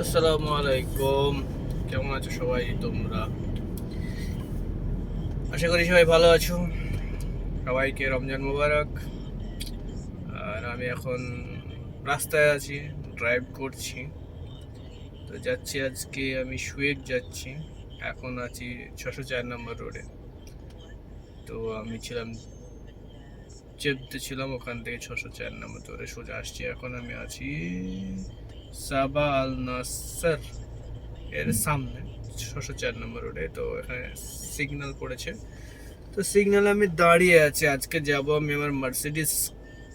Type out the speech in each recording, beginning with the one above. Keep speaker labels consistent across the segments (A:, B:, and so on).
A: আসসালামু আলাইকুম। কেমন আছো সবাই তোমরা? আশা করি সবাই ভালো আছো। সবাইকে রমজান মোবারক। আর আমি এখন রাস্তায় আছি, ড্রাইভ করছি। তো যাচ্ছি, আজকে আমি সুয়েক যাচ্ছি। এখন আছি 604 নম্বর রোডে। তো আমি ছিলাম চেপতে ছিলাম, ওখান থেকে 604 নম্বর রোডে সোজা আসছি। এখন আমি আছি সাবা আল নাসর এর সামনে, 604 নম্বর রোডে। তো এখানে সিগন্যাল পড়েছে, তো সিগন্যালে আমি দাঁড়িয়ে আছি। আজকে যাব আমি আমার মার্সিডিস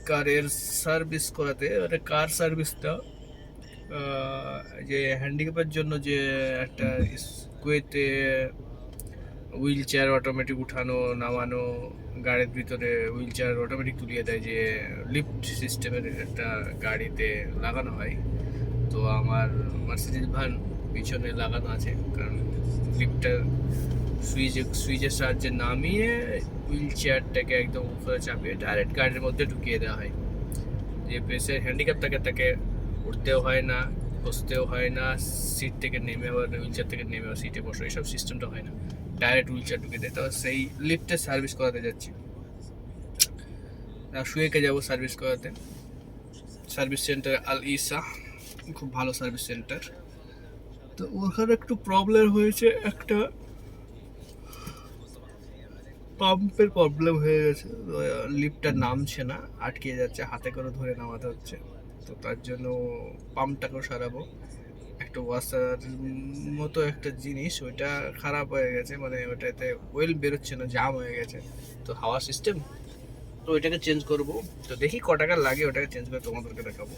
A: কারের সার্ভিস করাতে। মানে কার সার্ভিসটা যে হ্যান্ডিক্যাপের জন্য যে একটা কুয়েতে হুইল চেয়ার অটোমেটিক উঠানো নামানো, গাড়ির ভিতরে হুইল চেয়ার অটোমেটিক তুলিয়ে দেয়, যে লিফট সিস্টেমের একটা গাড়িতে লাগানো হয়। তো আমার মার্সিডিস ভ্যান পিছনে লাগানো আছে, কারণ লিফটটার সুইচের সাহায্যে নামিয়ে হুইল চেয়ারটাকে একদম উপরে চাপিয়ে ডাইরেক্ট গাড়ির মধ্যে ঢুকিয়ে দেওয়া হয়। যে পেশেন্ট হ্যান্ডিক্যাপ থাকে তাকে উঠতেও হয় না, বসতেও হয় না, সিট থেকে নেমে আবার হুইল চেয়ার থেকে নেমে আবার সিটে বসো, এইসব সিস্টেমটা হয় না, ডাইরেক্ট হুইল চেয়ার ঢুকিয়ে দেয়। তো সেই লিফটের সার্ভিস করাতে যাচ্ছি। শুয়েকে যাবো সার্ভিস করাতে। সার্ভিস সেন্টার আল ইসা, খুব ভালো সার্ভিস সেন্টার। তো ওখানে একটু প্রবলেম হয়েছে, একটা পাম্পের প্রবলেম হয়ে গেছে। লিফটটা নামছে না, আটকে যাচ্ছে, হাতে করে ধরে নামাতে হচ্ছে। তো তার জন্য পাম্পটাকেও সারাবো। একটা ওয়াসার মতো একটা জিনিস, ওইটা খারাপ হয়ে গেছে, মানে ওটাতে ওয়েল বেরোচ্ছে না, জাম হয়ে গেছে। তো হাওয়া সিস্টেম, তো ওইটাকে চেঞ্জ করব। তো দেখি ক টাকা লাগে, ওটাকে চেঞ্জ করে তোমাদেরকে দেখাবো।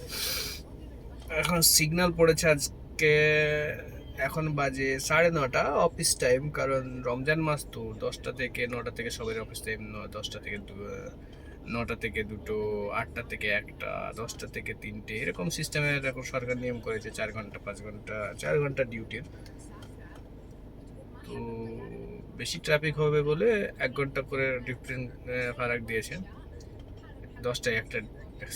A: এখন সিগন্যাল পড়েছে আজকে, এখন বাজে 9:30 অফিস টাইম। কারণ রমজান মাস তো 10টা থেকে 9টা থেকে সবাই অফিস টাইম। 10টা থেকে 9টা থেকে 2টো, 8টা থেকে 1টা, 10টা থেকে 3টে, এরকম সিস্টেমের এখন সরকার নিয়ম করেছে। 4 ঘন্টা 5 ঘন্টা 4 ঘন্টা ডিউটির। তো বেশি ট্রাফিক হবে বলে 1 ঘন্টা করে ডিফারেন্ট ফারাক দিয়েছে। 10টায় একটা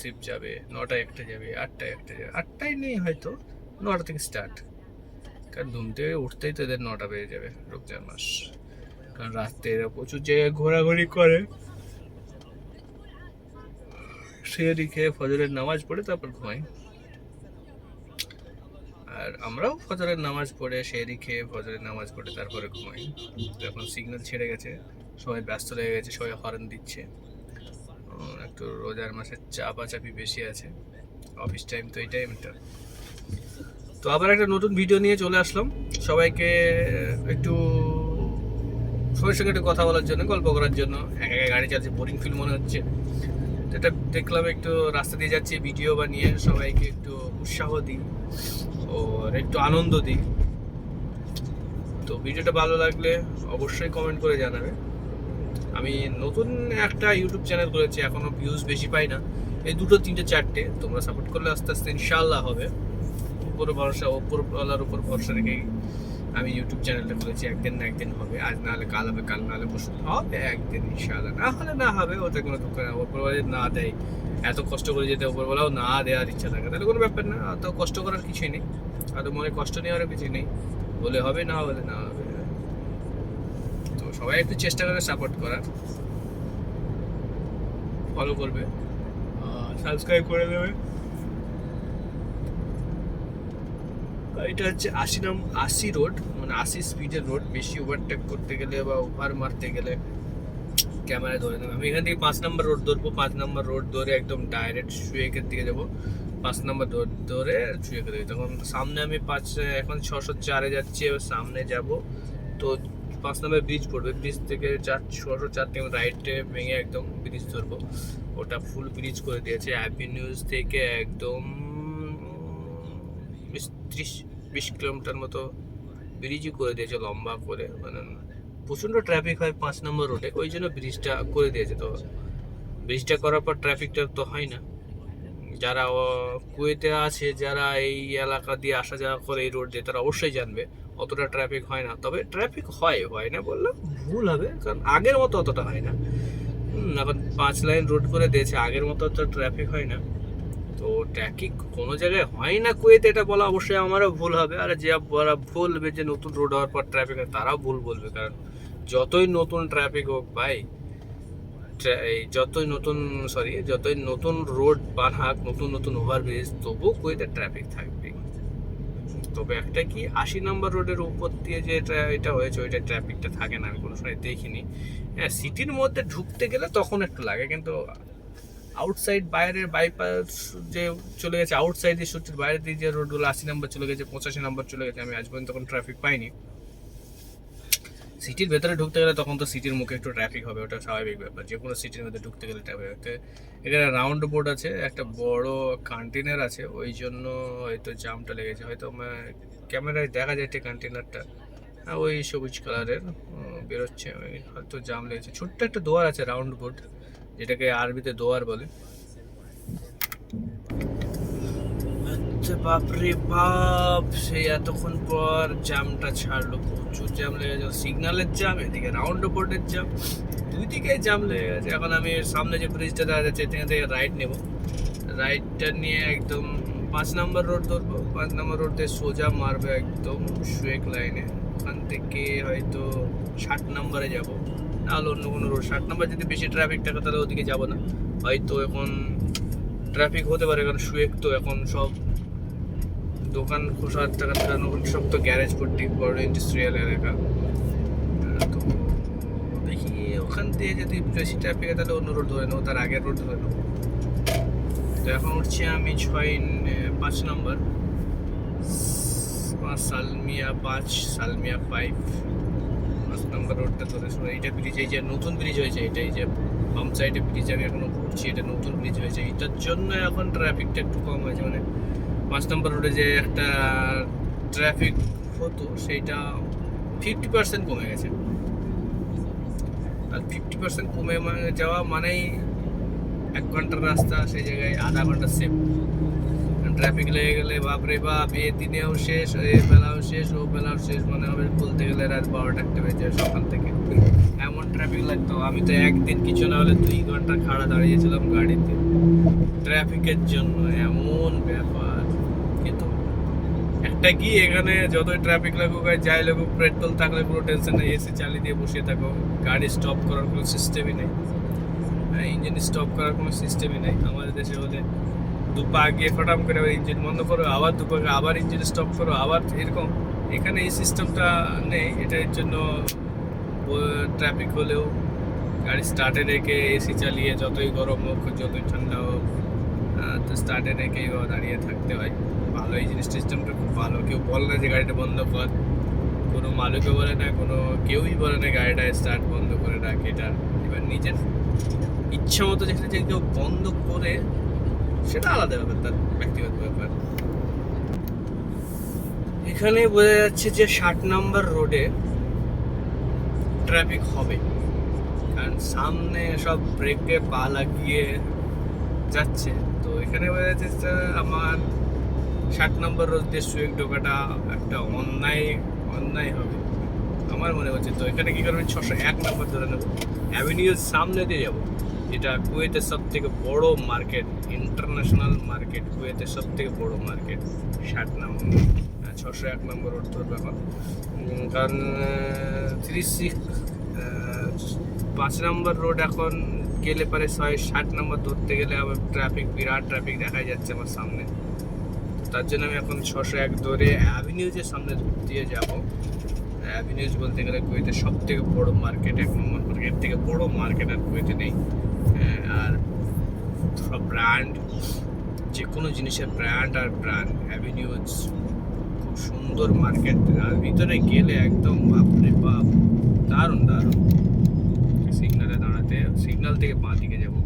A: শিফট যাবে, 9টায় একটা যাবে, 8টায় একটা যাবে। 8টায় নেই হয়তো, 9টা থেকে স্টার্ট। কারণ ঘুম থেকে উঠতেই তো এদের 9টা বেজে যাবে রমজান মাস। কারণ রাতে এরা প্রচুর জায়গায় ঘোরাঘুরি করে। সেহরি খেয়ে ফজরের নামাজ পড়ে তারপর ঘুমাই। আর আমরাও ফজরের নামাজ পড়ে সেহরি খেয়ে ফজরের নামাজ পড়ে তারপরে ঘুমাই। এখন সিগন্যাল ছেড়ে গেছে, সবাই ব্যস্ত হয়ে গেছে, সবাই হর্ন দিচ্ছে। একটু রোজার মাসের চাপাচাপি বেশি আছে। অফিস টাইম তো এই টাইমটা। তো আবার একটা নতুন ভিডিও নিয়ে চলে আসলাম, সবাইকে একটু সবার সঙ্গে একটু কথা বলার জন্য, গল্প করার জন্য। একা একা গাড়ি চালাচ্ছি, বোরিং ফিল মনে হচ্ছে। এটা দেখলাম একটু রাস্তা দিয়ে যাচ্ছি, ভিডিও বানিয়ে সবাইকে একটু উৎসাহ দিই ও একটু আনন্দ দিই। তো ভিডিওটা ভালো লাগলে অবশ্যই কমেন্ট করে জানাবে। আমি নতুন একটা ইউটিউব চ্যানেল করেছি, এখনো ভিউজ বেশি পাই না, এই 2টো 3টে 4টে। তোমরা সাপোর্ট করলে আস্তে আস্তে ইনশাআল্লাহ হবে। উপর ভরসা, ওপরওয়ালার উপর ভরসা রেখেই আমি ইউটিউব চ্যানেলটা খুলেছি। একদিন না একদিন হবে, আজ না হলে কাল হবে, কাল না হলে পরশু হবে, একদিন ইনশাআল্লাহ। না হলে না হবে, ওতে কোনো দুঃখ না। ওপরওয়ালা না দেয়, এত কষ্ট করে যেতে ওপরওয়ালাও না দেওয়ার ইচ্ছা থাকে, তাহলে কোনো ব্যাপার না। অত কষ্ট করার কিছুই নেই, অত মনে কষ্ট নেওয়ারও কিছুই নেই। বলে হবে, না হলে না হবে। তো সবাই একটু চেষ্টা করে সাপোর্ট করার, ফলো করবে, সাবস্ক্রাইব করে দেবে। এটা হচ্ছে 80 রোড, মানে 80 স্পিডের রোড। বেশি ওভারটেক করতে গেলে বা ওভার মারতে গেলে ক্যামেরায় ধরে নেবে। আমি এখান থেকে 5 নম্বর রোড ধরবো। 5 নম্বর রোড ধরে একদম ডাইরেক্ট সুয়েকের দিকে যাবো। 5 নম্বর রোড ধরে সুয়েকের দিকে, তখন সামনে আমি এখন 604-এ যাচ্ছি, এবার সামনে যাব। তো 5 নম্বর ব্রিজ পড়বে, ব্রিজ থেকে 604 থেকে রাইটে ভেঙে একদম ব্রিজ ধরবো। ওটা ফুল ব্রিজ করে দিয়েছে অ্যাভিনিউজ থেকে একদম 30-20 কিলোমিটার মতো ব্রিজই করে দিয়েছে লম্বা করে। মানে প্রচণ্ড ট্রাফিক হয় 5 নম্বর রোডে, ওই জন্য ব্রিজটা করে দিয়েছে। তো ব্রিজটা করার পর ট্রাফিকটা তো হয় না। যারা কুয়েতে আছে, যারা এই এলাকা দিয়ে আসা যাওয়া করে এই রোড দিয়ে, তারা অবশ্যই জানবে অতটা ট্রাফিক হয় না। তবে ট্রাফিক হয় না বললে ভুল হবে, কারণ আগের মতো অতটা হয় না। এখন 5 লাইন রোড করে দিয়েছে, আগের মতো অত ট্রাফিক হয় না। তো তো ট্রাফিক কোনো জায়গায় হয় না কুয়েতে, এটা বলা অবশ্যই আমারও ভুল হবে। আর যে বলা বলবে যে নতুন রোড হওয়ার পর ট্রাফিক হয়, তারাও ভুল বলবে। কারণ যতই নতুন ট্রাফিক হোক ভাই, যতই নতুন রোড বানাক, নতুন নতুন ওভারব্রিজ, তবুও কুয়েতে ট্রাফিক থাকবে। তবে একটা কি, 80 নম্বর রোডের উপর দিয়ে যে এটা হয়েছে, ওইটা ট্রাফিকটা থাকে না, আমি কোনো সময় দেখিনি। হ্যাঁ, সিটির মধ্যে ঢুকতে গেলে তখন একটু লাগে, কিন্তু আউটসাইড বাইরের বাইপাস যে চলে গেছে, আউটসাইড দিয়ে সিটির বাইরে দিয়ে যে রোডগুলো 80 নম্বর চলে গেছে, 85 নম্বর চলে গেছে, আমি আজ পর্যন্ত তখন ট্রাফিক পাইনি। সিটির ভেতরে ঢুকতে গেলে তখন তো সিটির মুখে একটু ট্রাফিক হবে, ওটা স্বাভাবিক ব্যাপার। যে কোনো সিটির মধ্যে ঢুকতে গেলে ট্রাফিক হবে। এখানে রাউন্ড বোর্ড আছে, একটা বড় কন্টেনার আছে, ওই জন্য হয়তো জামটা লেগেছে। হয়তো ক্যামেরায় দেখা যায় কন্টেনারটা, ওই সবুজ কালারের বেরোচ্ছে, হয়তো জাম লেগেছে। ছোট্ট একটা দোয়ার আছে, রাউন্ড বোর্ড, যেটাকে আরবিতে দোয়ার বলে। বাপরে বাপ, সেই এতক্ষণ পর জ্যামটা ছাড়লো, প্রচুর জ্যাম লেগে গেছে। সিগন্যালের জ্যাম, এদিকে রাউন্ড বোর্ডের জ্যাম, দুই দিকে জ্যাম লেগে গেছে। এখন আমি সামনে যে ব্রিজটা দেখা যাচ্ছে, এখান থেকে রাইট নেব, রাইটটা নিয়ে একদম 5 নম্বর রোড ধরবো। 5 নম্বর রোড দিয়ে সোজা মারবো একদম সুয়েক লাইনে। ওখান থেকে হয়তো 60 নম্বরে যাব, নাহলে অন্য কোনো রোড। 60 নম্বর যদি বেশি ট্রাফিক থাকে তাহলে ওদিকে যাব না, হয়তো এখন ট্রাফিক হতে পারে, কারণ সুয়েক তো এখন সব দোকান খোসার টাকা সব তো গ্যারেজ ভর্তি, বড় ইন্ডাস্ট্রিয়াল এলাকা। তো দেখি ওখান দিয়ে যদি বেশি ট্রাফিক হয় তাহলে অন্য রোড ধরে নেবো, তার আগের রোড ধরে নেবো। তো এখন উঠছি আমি 5 নম্বর, 5 সালমিয়া 5 নম্বর রোডটা ধরে। এইটা ব্রিজ, এই যে নতুন ব্রিজ হয়েছে, এটাই যে বাম সাইডে ব্রিজ আমি এখনো ঘুরছি, এটা নতুন ব্রিজ হয়েছে, এটার জন্য এখন ট্রাফিকটা একটু কম হয়েছে। মানে 5 নম্বর রোডে যে একটা ট্রাফিক হতো, সেইটা 50% কমে গেছে। আর 50% কমে যাওয়া মানেই 1 ঘন্টার রাস্তা সেই জায়গায় আধা ঘন্টা সেভ। ট্রাফিক লেগে গেলে বাপরে বাপ, এ দিনেও শেষ, এ বেলাও শেষ, ও বেলাও শেষ, মনে হবে বলতে গেলে রাত 12টা একটা বেজে সকাল থেকে এমন ট্রাফিক লাগতো। আমি তো একদিন কিছু না হলে 2 ঘন্টা খাড়া দাঁড়িয়েছিলাম গাড়িতে ট্রাফিকের জন্য, এমন ব্যাপার। কিন্তু একটা কি, এখানে যতই ট্রাফিক লাগুক আর যাই লাগুক, পেট্রোল থাকলে কোনো টেনশন নেই, এসি চালিয়ে দিয়ে বসে থাকো, গাড়ি স্টপ করার কোনো সিস্টেমই নেই, ইঞ্জিন স্টপ করার কোনো সিস্টেমই নেই। আমাদের দেশে হলে 2 পা গিয়ে ফটাম করে আবার ইঞ্জিন বন্ধ করো, আবার 2 পা আবার ইঞ্জিন স্টপ করো, আবার এরকম। এখানে এই সিস্টেমটা নেই, এটার জন্য ট্রাফিক হলেও গাড়ি স্টার্টে রেখে এসি চালিয়ে, যতই গরম হোক যতই ঠান্ডা হোক, তো স্টার্টে রেখেই দাঁড়িয়ে থাকতে হয়। ভালো, এই জিনিস সিস্টেমটা খুব ভালো। কেউ বলে না যে গাড়িটা বন্ধ কর, কোনো মালিকও বলে না, কোনো কেউই বলে না গাড়িটা স্টার্ট বন্ধ করে রাখ। এটা এবার নিজের ইচ্ছা মতো যেটা যে কেউ বন্ধ করে, সেটা আলাদা ব্যাপার, তার ব্যক্তিগত ব্যাপার। এখানে বোঝা যাচ্ছে যে 60 নম্বর রোডে ট্রাফিক হবে, কারণ সামনে সব ব্রেকে পা লাগিয়ে যাচ্ছে। তো এখানে বোঝা যাচ্ছে আমার 60 নম্বর রোড দিয়ে সুয়েক ঢোকাটা একটা অন্যায় হবে আমার মনে হচ্ছে। তো এখানে কি করবেন, 601 নম্বর ধরে নেবো, অ্যাভিনিউর সামনে দিয়ে যাবো, যেটা কুয়েতের সব থেকে বড় মার্কেট, ইন্টারন্যাশনাল মার্কেট, কুয়েতের সব থেকে বড় মার্কেট 60 নম্বর। 601 নম্বর রোড ধরবে এখন, কারণ 5 নম্বর রোড এখন গেলে পারে 60 নম্বর ধরতে গেলে আবার বিরাট ট্রাফিক দেখা যাচ্ছে আমার সামনে। তার জন্য আমি এখন 601 ধরে অ্যাভিনিউজের সামনে দিয়ে যাব। অ্যাভিনিউজ বলতে গেলে কুয়েতের সব থেকে বড় মার্কেট, 1 নম্বর মার্কেট থেকে বড় মার্কেট আর কুয়েতে নেই। আর সব ব্র্যান্ড, যে কোনো জিনিসের ব্র্যান্ড আর ব্র্যান্ড, অ্যাভিনিউজ খুব সুন্দর মার্কেট। আর ভিতরে গেলে একদম বাপরে বাপ, দারুণ। সিগন্যালে দাঁড়াতে, সিগন্যাল থেকে বাঁ দিকে যাবো।